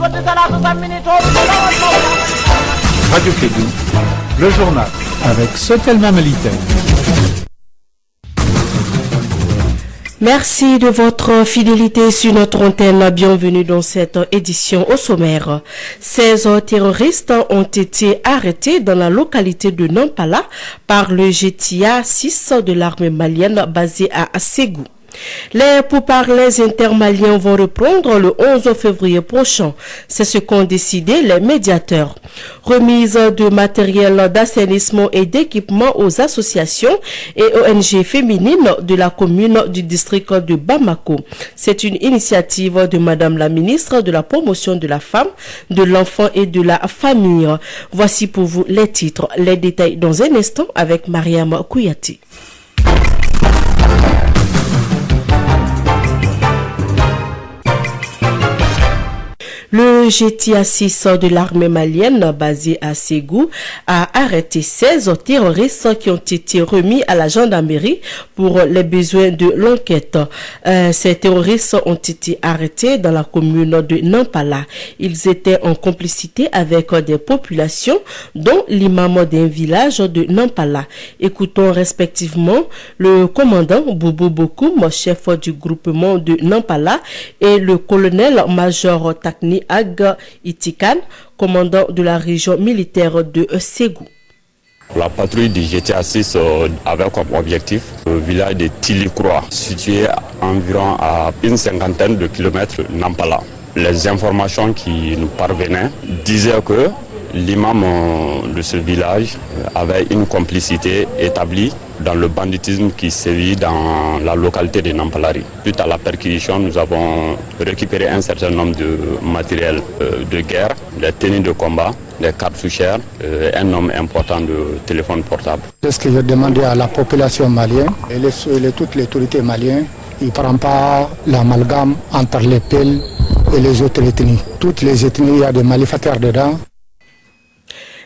Radio Kédougou, le journal avec Sotelma Meliten. Merci de votre fidélité sur notre antenne. Bienvenue dans cette édition au sommaire. 16 terroristes ont été arrêtés dans la localité de Nampala par le GTA 6 de l'armée malienne basée à Ségou. Les pourparlers intermaliens vont reprendre le 11 février prochain. C'est ce qu'ont décidé les médiateurs. Remise de matériel d'assainissement et d'équipement aux associations et ONG féminines de la commune du district de Bamako. C'est une initiative de Madame la ministre de la promotion de la femme, de l'enfant et de la famille. Voici pour vous les titres, les détails dans un instant avec Mariam Kouyati. Le GTA 6 de l'armée malienne basé à Ségou a arrêté 16 terroristes qui ont été remis à la gendarmerie pour les besoins de l'enquête. Ces terroristes ont été arrêtés dans la commune de Nampala. Ils étaient en complicité avec des populations, dont l'imam d'un village de Nampala. Écoutons respectivement le commandant Boubou Bokoum, chef du groupement de Nampala, et le colonel-major Takni Ag Itikan, commandant de la région militaire de Ségou. La patrouille du GTA 6 avait comme objectif le village de Tilikroa, situé environ à une cinquantaine de kilomètres de Nampala. Les informations qui nous parvenaient disaient que l'imam de ce village avait une complicité établie dans le banditisme qui sévit dans la localité de Nampalari. Suite à la perquisition, nous avons récupéré un certain nombre de matériel de guerre, des tenues de combat, des cartouchères, un nombre important de téléphones portables. C'est ce que j'ai demandé à la population malienne et toutes les autorités maliennes. Ils ne prennent pas l'amalgame entre les Peuls et les autres ethnies. Toutes les ethnies, il y a des malefacteurs dedans.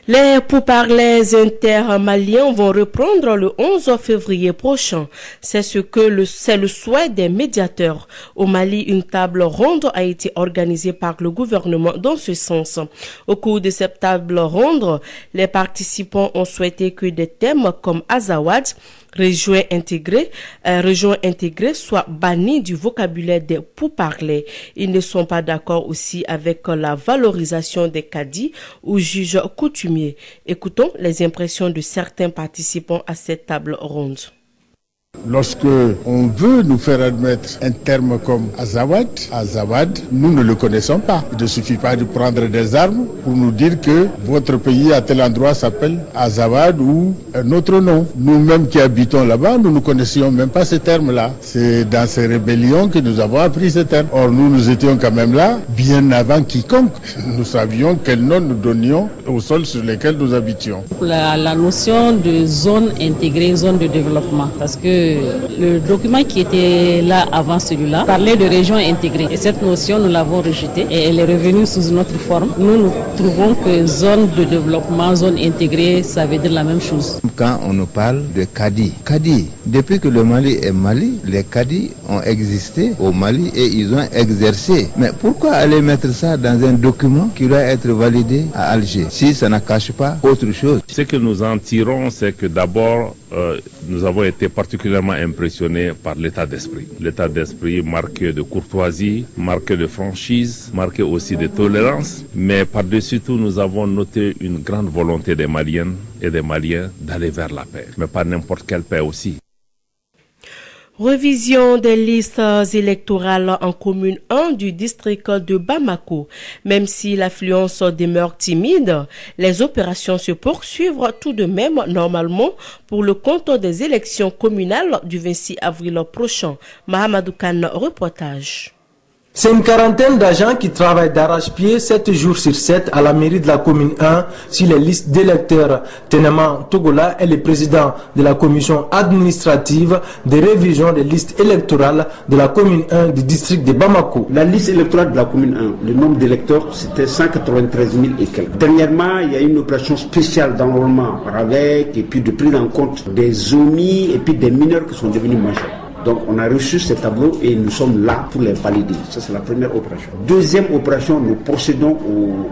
Les pourparlers intermaliens vont reprendre le 11 février prochain. C'est le souhait des médiateurs. Au Mali, une table ronde a été organisée par le gouvernement dans ce sens. Au cours de cette table ronde, les participants ont souhaité que des thèmes comme Azawad, région intégrée soit bannie du vocabulaire des pourparlers. Ils ne sont pas d'accord aussi avec la valorisation des cadis ou juges coutumiers. Écoutons les impressions de certains participants à cette table ronde. Lorsque on veut nous faire admettre un terme comme Azawad, nous ne le connaissons pas. Il ne suffit pas de prendre des armes pour nous dire que votre pays à tel endroit s'appelle Azawad ou un autre nom. Nous-mêmes qui habitons là-bas, nous ne connaissions même pas ces termes-là. C'est dans ces rébellions que nous avons appris ces termes. Or, nous étions quand même là bien avant quiconque. Nous savions quel nom nous donnions au sol sur lequel nous habitions. La notion de zone intégrée, zone de développement, parce que le document qui était là avant celui-là parlait de région intégrée. Et cette notion, nous l'avons rejetée et elle est revenue sous une autre forme. Nous trouvons que zone de développement, zone intégrée, ça veut dire la même chose. Quand on nous parle de Kadi, depuis que le Mali est Mali, les Kadi ont existé au Mali et ils ont exercé. Mais pourquoi aller mettre ça dans un document qui doit être validé à Alger, si ça ne cache pas autre chose? Ce que nous en tirons, c'est que d'abord, nous avons été particulièrement impressionnés par l'état d'esprit. L'état d'esprit marqué de courtoisie, marqué de franchise, marqué aussi de tolérance. Mais par-dessus tout, nous avons noté une grande volonté des Maliennes et des Maliens d'aller vers la paix. Mais pas n'importe quelle paix aussi. Révision des listes électorales en commune 1 du district de Bamako. Même si l'affluence demeure timide, les opérations se poursuivent tout de même normalement pour le compte des élections communales du 26 avril prochain. Mahamadou Khan, reportage. C'est une quarantaine d'agents qui travaillent d'arrache-pied 7 jours sur 7 à la mairie de la commune 1 sur les listes d'électeurs. Tenema Togola est le président de la commission administrative de révision des listes électorales de la commune 1 du district de Bamako. La liste électorale de la commune 1, le nombre d'électeurs, c'était 193 000 et quelques. Dernièrement, il y a une opération spéciale d'enrôlement avec et puis de prise en compte des omis et puis des mineurs qui sont devenus majeurs. Donc on a reçu ces tableaux et nous sommes là pour les valider. Ça c'est la première opération. Deuxième opération, nous procédons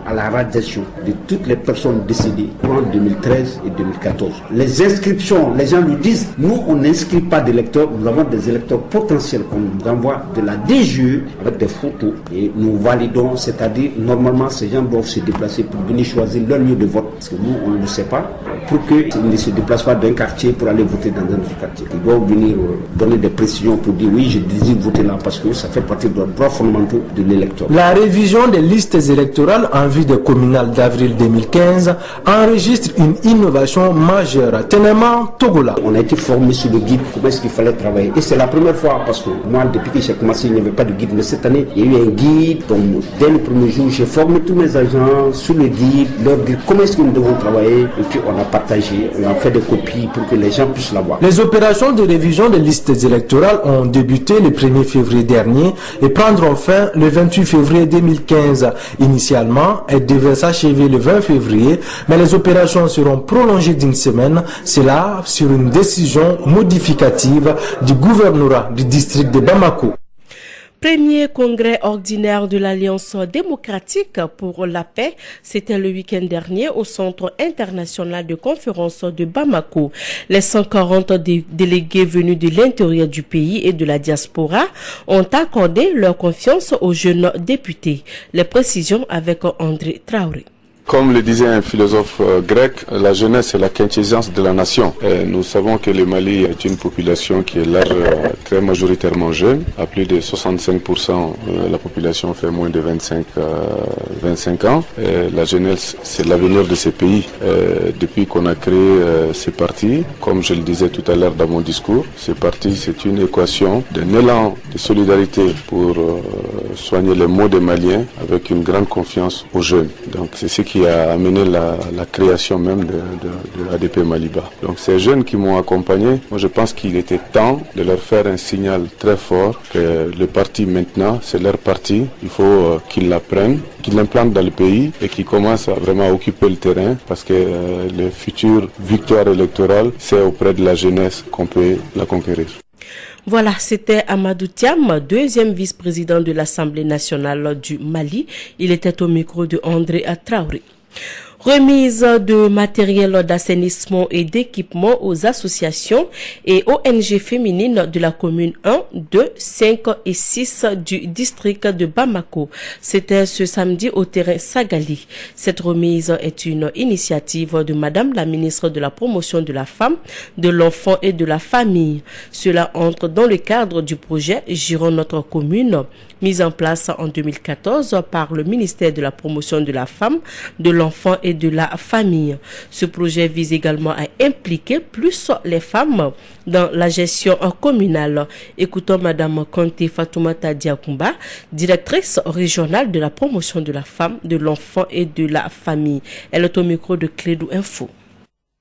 à la radiation de toutes les personnes décédées en 2013 et 2014. Les inscriptions, les gens nous disent, nous on n'inscrit pas d'électeurs, nous avons des électeurs potentiels qu'on nous envoie de la DGE avec des photos et nous validons, c'est-à-dire normalement ces gens doivent se déplacer pour venir choisir leur lieu de vote, parce que nous on ne le sait pas, pour qu'ils ne se déplacent pas d'un quartier pour aller voter dans un autre quartier. Ils doivent venir donner des précisions pour dire oui, je désire voter là parce que ça fait partie de leurs droits fondamentaux de l'électeur. La révision des listes électorales en vue des communales d'avril 2015 enregistre une innovation majeure. Tenema Togola. On a été formé sur le guide, comment est-ce qu'il fallait travailler. Et c'est la première fois parce que moi, depuis que j'ai commencé, il n'y avait pas de guide. Mais cette année, il y a eu un guide. Donc, dès le premier jour, j'ai formé tous mes agents sur le guide, leur dire comment est-ce que nous devons travailler. Et puis, on a partagé, on a fait des copies pour que les gens puissent l'avoir. Les opérations de révision des listes électorales ont débuté le 1er février dernier et prendront fin le 28 février 2015. Initialement, elles devaient s'achever le 20 février, mais les opérations seront prolongées d'une semaine, cela sur une décision modificative du gouvernorat du district de Bamako. Premier congrès ordinaire de l'Alliance démocratique pour la paix, c'était le week-end dernier au Centre international de conférence de Bamako. Les 140 délégués venus de l'intérieur du pays et de la diaspora ont accordé leur confiance aux jeunes députés. Les précisions avec André Traoré. Comme le disait un philosophe grec, la jeunesse est la quintessence de la nation. Et nous savons que le Mali est une population qui est là, très majoritairement jeune. À plus de 65%, la population fait moins de 25 ans. Et la jeunesse, c'est l'avenir de ce pays. Et depuis qu'on a créé ces partis, comme je le disais tout à l'heure dans mon discours, ces partis, c'est une équation d'un élan de solidarité pour soigner les maux des Maliens avec une grande confiance aux jeunes. Donc c'est ce qui a amené la création même de ADP Maliba. Donc ces jeunes qui m'ont accompagné, moi je pense qu'il était temps de leur faire un signal très fort que le parti maintenant, c'est leur parti. Il faut qu'ils l'apprennent, qu'ils l'implantent dans le pays et qu'ils commencent à vraiment occuper le terrain parce que les futures victoires électorales, c'est auprès de la jeunesse qu'on peut la conquérir. Voilà, c'était Amadou Thiam, deuxième vice-président de l'Assemblée nationale du Mali. Il était au micro de André Traoré. Remise de matériel d'assainissement et d'équipement aux associations et ONG féminines de la commune 1, 2, 5 et 6 du district de Bamako. C'était ce samedi au terrain Sagali. Cette remise est une initiative de Madame la ministre de la Promotion de la Femme, de l'Enfant et de la Famille. Cela entre dans le cadre du projet Girons notre commune, mis en place en 2014 par le ministère de la Promotion de la Femme, de l'Enfant et de la Famille. Ce projet vise également à impliquer plus les femmes dans la gestion communale. Écoutons Madame Conté Fatoumata Diakoumba, directrice régionale de la Promotion de la Femme, de l'Enfant et de la Famille. Elle est au micro de Clédou Info.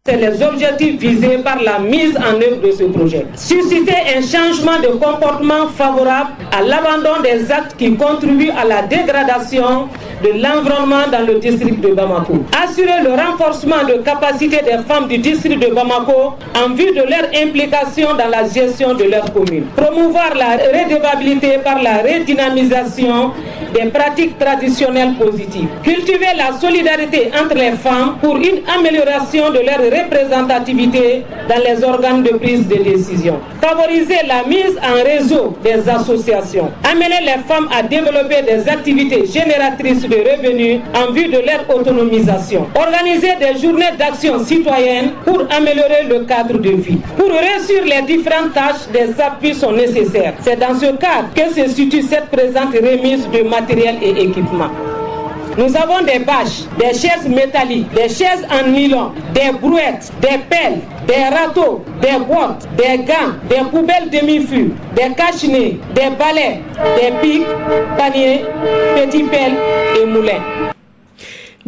C'est les objectifs visés par la mise en œuvre de ce projet. Susciter un changement de comportement favorable à l'abandon des actes qui contribuent à la dégradation de l'environnement dans le district de Bamako. Assurer le renforcement de capacité des femmes du district de Bamako en vue de leur implication dans la gestion de leur commune. Promouvoir la redevabilité par la redynamisation des pratiques traditionnelles positives. Cultiver la solidarité entre les femmes pour une amélioration de leur représentativité dans les organes de prise de décision. Favoriser la mise en réseau des associations. Amener les femmes à développer des activités génératrices de revenus en vue de leur autonomisation. Organiser des journées d'action citoyenne pour améliorer le cadre de vie. Pour réussir les différentes tâches, des appuis sont nécessaires. C'est dans ce cadre que se situe cette présente remise de matériel et équipement. Nous avons des bâches, des chaises métalliques, des chaises en nylon, des brouettes, des pelles, des râteaux, des boîtes, des gants, des poubelles demi-fûts, des cache-nez, des balais, des pics, paniers, petits pelles et moulins.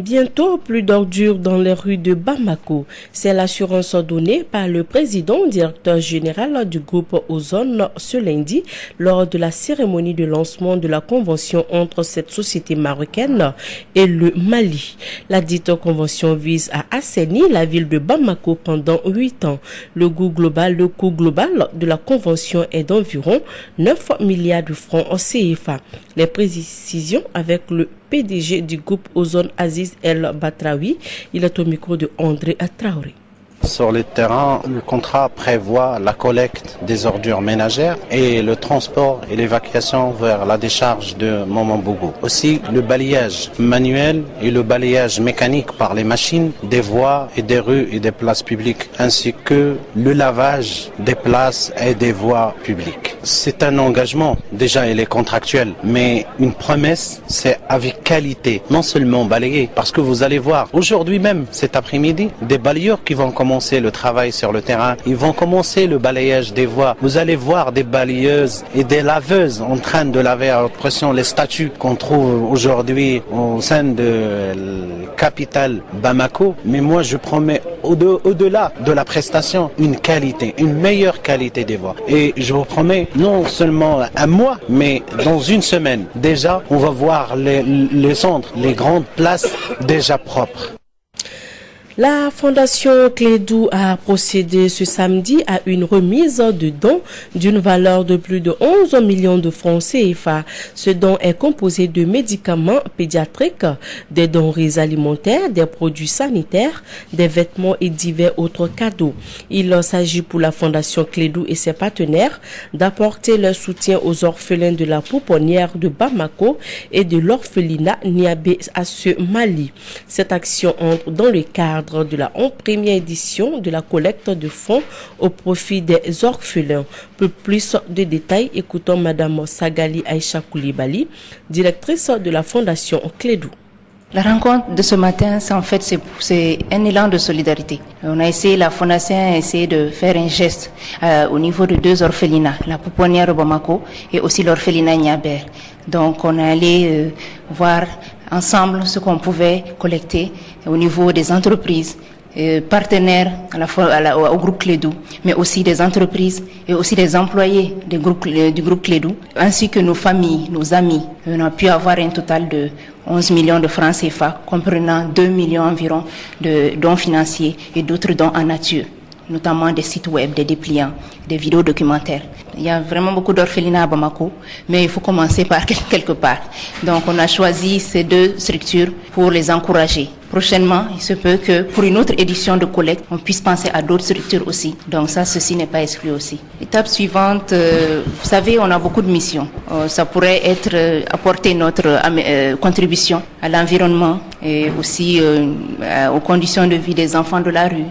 Bientôt, plus d'ordures dans les rues de Bamako. C'est l'assurance donnée par le président directeur général du groupe Ozone ce lundi lors de la cérémonie de lancement de la convention entre cette société marocaine et le Mali. La dite convention vise à assainir la ville de Bamako pendant 8 ans. Le coût global de la convention est d'environ 9 milliards de francs CFA. Les précisions avec le PDG du groupe Ozone, Aziz El Batraoui. Il est au micro de André Traoré. Sur le terrain, le contrat prévoit la collecte des ordures ménagères et le transport et l'évacuation vers la décharge de Momambougou. Aussi le balayage manuel et le balayage mécanique par les machines des voies et des rues et des places publiques, ainsi que le lavage des places et des voies publiques. C'est un engagement, déjà il est contractuel, mais une promesse, c'est avec qualité, non seulement balayer, parce que vous allez voir, aujourd'hui même, cet après-midi, des balayeurs qui vont commencer le travail sur le terrain, ils vont commencer le balayage des voies. Vous allez voir des balayeuses et des laveuses en train de laver à haute pression les statues qu'on trouve aujourd'hui au sein de la capitale Bamako. Mais moi je promets au-delà de la prestation une qualité, une meilleure qualité des voies. Et je vous promets non seulement un mois, mais dans une semaine déjà on va voir les centres, les grandes places déjà propres. La Fondation Clédou a procédé ce samedi à une remise de dons d'une valeur de plus de 11 millions de francs CFA. Ce don est composé de médicaments pédiatriques, des denrées alimentaires, des produits sanitaires, des vêtements et divers autres cadeaux. Il s'agit pour la Fondation Clédou et ses partenaires d'apporter leur soutien aux orphelins de la pouponnière de Bamako et de l'orphelinat Niabé à ce Mali. Cette action entre dans le cadre de la 11e édition de la collecte de fonds au profit des orphelins. Pour plus de détails, écoutons Madame Sagali Aïcha Koulibaly, directrice de la Fondation Clédou. La rencontre de ce matin, c'est un élan de solidarité. La Fondation a essayé de faire un geste au niveau de 2 orphelinats, la pouponnière de Bamako et aussi l'orphelinat Niabé. Donc on est allé voir ensemble ce qu'on pouvait collecter au niveau des entreprises, partenaires au groupe Clédou, mais aussi des entreprises et aussi des employés du groupe Clédou, ainsi que nos familles, nos amis. On a pu avoir un total de 11 millions de francs CFA, comprenant 2 millions environ de dons financiers et d'autres dons en nature, notamment des sites web, des dépliants, des vidéos documentaires. Il y a vraiment beaucoup d'orphelinats à Bamako, mais il faut commencer par quelque part. Donc on a choisi ces 2 structures pour les encourager. Prochainement, il se peut que pour une autre édition de collecte, on puisse penser à d'autres structures aussi. Donc ça, ceci n'est pas exclu aussi. Étape suivante, vous savez, on a beaucoup de missions. Ça pourrait être apporter notre contribution à l'environnement et aussi aux conditions de vie des enfants de la rue.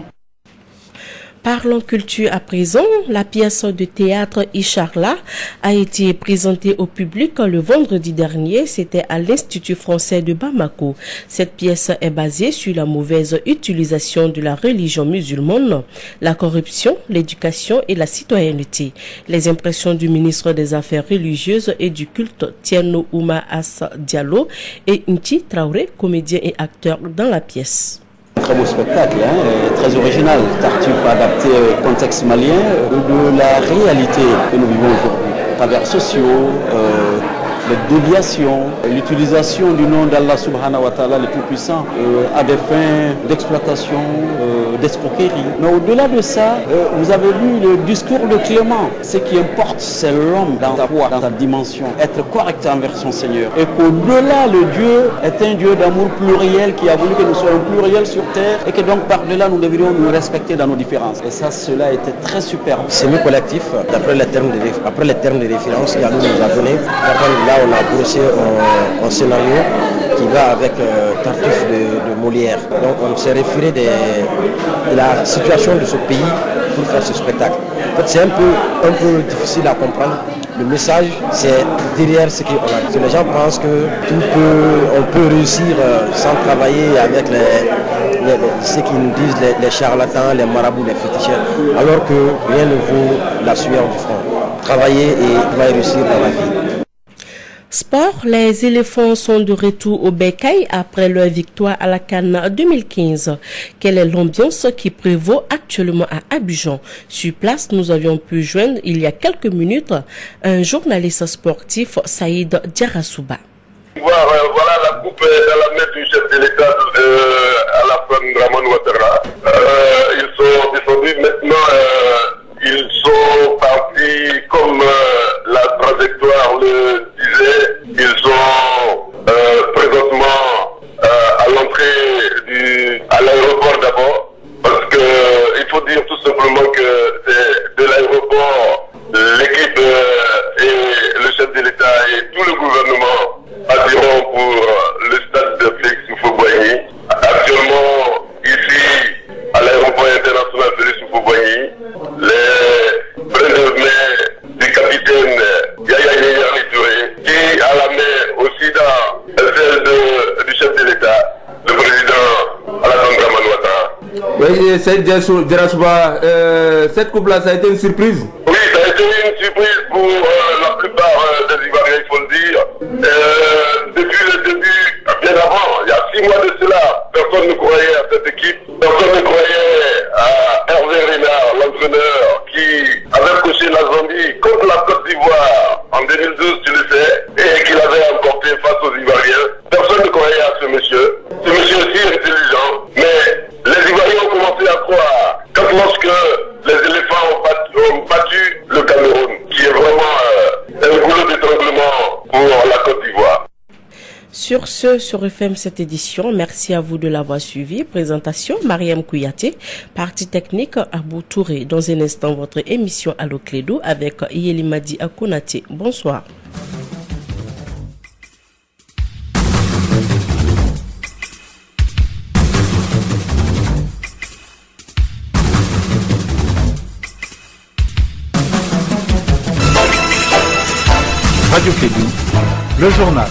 Parlons culture à présent. La pièce de théâtre Icharla a été présentée au public le vendredi dernier. C'était à l'Institut français de Bamako. Cette pièce est basée sur la mauvaise utilisation de la religion musulmane, la corruption, l'éducation et la citoyenneté. Les impressions du ministre des Affaires religieuses et du culte Tieno Ouma As Diallo et Nti Traoré, comédien et acteur dans la pièce. Très beau spectacle, très original. Tartuffe adapté au contexte malien, de la réalité que nous vivons aujourd'hui. Travers sociaux, les déviations, l'utilisation du nom d'Allah subhanahu wa ta'ala, le Tout-Puissant, à des fins d'exploitation, d'escroquerie. Mais au-delà de ça, vous avez lu le discours de Clément. Ce qui importe, c'est l'homme dans sa voie, dans sa dimension, être correct envers son Seigneur. Et qu'au-delà, le Dieu est un Dieu d'amour pluriel qui a voulu que nous soyons pluriels sur terre et que donc par-delà, nous devrions nous respecter dans nos différences. Et ça, cela était très superbe. C'est le collectif, après les termes de référence qu'il nous a donné. Là, on a brossé un scénario qui va avec Tartuffe de Molière. Donc on s'est référé de la situation de ce pays pour faire ce spectacle. En fait, c'est un peu difficile à comprendre. Le message, c'est derrière ce qu'on a. Parce que les gens pensent que on peut réussir sans travailler avec ceux qui nous disent les charlatans, les marabouts, les féticheurs, alors que rien ne vaut la sueur du front. Travailler et on va réussir dans la vie. Sport, les éléphants sont de retour au Bécaye après leur victoire à la CAN 2015. Quelle est l'ambiance qui prévaut actuellement à Abidjan? Sur place, nous avions pu joindre il y a quelques minutes un journaliste sportif, Saïd Diarasouba. Voilà la coupe dans la main du chef de l'État Alassane Dramane Ouattara. Ils sont descendus maintenant, ils sont partis comme la trajectoire le disait. Ils sont présentement à l'entrée à l'aéroport d'abord, parce que il faut dire tout simplement que c'est de l'aéroport, l'équipe et le chef de l'État et tout le gouvernement partiront pour le stade de Félix Houphouët-Boigny. Actuellement, ici, à l'aéroport international Félix Houphouët-Boigny, les brins de main du capitaine Yaya Yaya Touré, qui a la main aussi dans celle du chef de l'État, le président Alassane Dramane Ouattara. Oui, Saïd Diarasouba, cette coupe-là, ça a été une surprise? Oui, ça a été une surprise pour la plupart des Ivoiriens, il faut le dire. Depuis le début, bien avant, il y a 6 mois de cela, personne ne croyait à cette équipe. Personne ne croyait à Hervé Renard, l'entraîneur qui avait coché la Zambie contre la Côte d'Ivoire en 2012, tu le sais, et qu'il avait emporté face aux Ivoiriens. Personne ne croyait à ce monsieur. Ce monsieur aussi est intelligent, mais les Ivoiriens ont commencé à croire lorsque les éléphants ont battu le Cameroun, qui est vraiment un goulot d'étranglement pour la Côte d'Ivoire. Sur ce, sur FM cette édition, merci à vous de l'avoir suivi. Présentation, Mariam Kouyaté, partie technique, Abou Touré. Dans un instant, votre émission Allo Clédo avec Yelimadi Akonaté. Bonsoir. Radio Clédo, le journal.